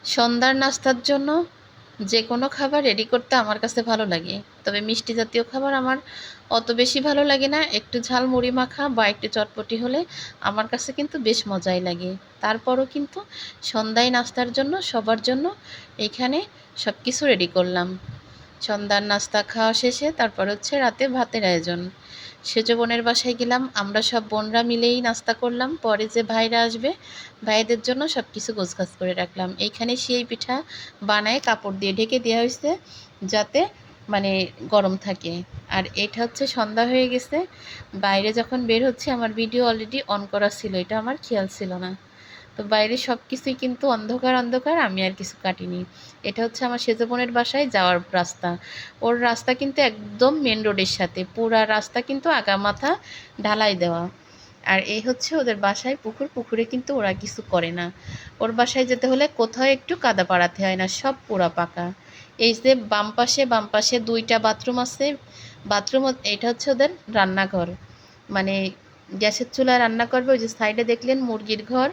সন্ধ্যার নাস্তার জন্য যে কোনো খাবার রেডি করতে আমার কাছে ভালো লাগে, তবে মিষ্টি জাতীয় খাবার আমার অত বেশি ভালো লাগে না। একটু ঝাল মুড়ি মাখা বা একটু চটপটি হলে আমার কাছে কিন্তু বেশ মজাই লাগে। তারপরও কিন্তু সন্ধ্যায় নাস্তার জন্য সবার জন্য এইখানে সব কিছু রেডি করলাম। সন্ধ্যার নাস্তা খাওয়া শেষে তারপর হচ্ছে রাতে ভাতের আয়োজন। সেজ বোনের বাসায় গেলাম, আমরা সব বোনরা মিলেই নাস্তা করলাম। পরে যে ভাইরা আসবে, ভাইদের জন্য সব কিছু গোছগাছ করে রাখলাম। এইখানে সেই পিঠা বানায় কাপড় দিয়ে ঢেকে দেওয়া হয়েছে, যাতে মানে গরম থাকে। আর এটা হচ্ছে সন্ধ্যা হয়ে গেছে, বাইরে যখন বের হচ্ছে আমার ভিডিও অলরেডি অন করা ছিল, এটা আমার খেয়াল ছিল না। তো বাইরে সব কিছুই কিন্তু অন্ধকার অন্ধকার, আমি আর কিছু কাটিনি। এটা হচ্ছে আমার সেজ বোনের বাসায় যাওয়ার রাস্তা। ওর রাস্তা কিন্তু একদম মেন রোডের সাথে, পুরা রাস্তা কিন্তু আগামাথা ঢালাই দেওয়া। আর এই হচ্ছে ওদের বাসায় পুকুর, পুকুরে কিন্তু ওরা কিছু করে না। ওর বাসায় যেতে হলে কোথাও একটু কাদা পাড়াতে হয় না, সব পুরা পাকা। এই যে বাম পাশে দুইটা বাথরুম আছে, বাথরুম এটা হচ্ছে ওদের রান্নাঘর, মানে গ্যাসের চুলায় রান্না করবে। ওই যে সাইডে দেখলেন মুরগির ঘর,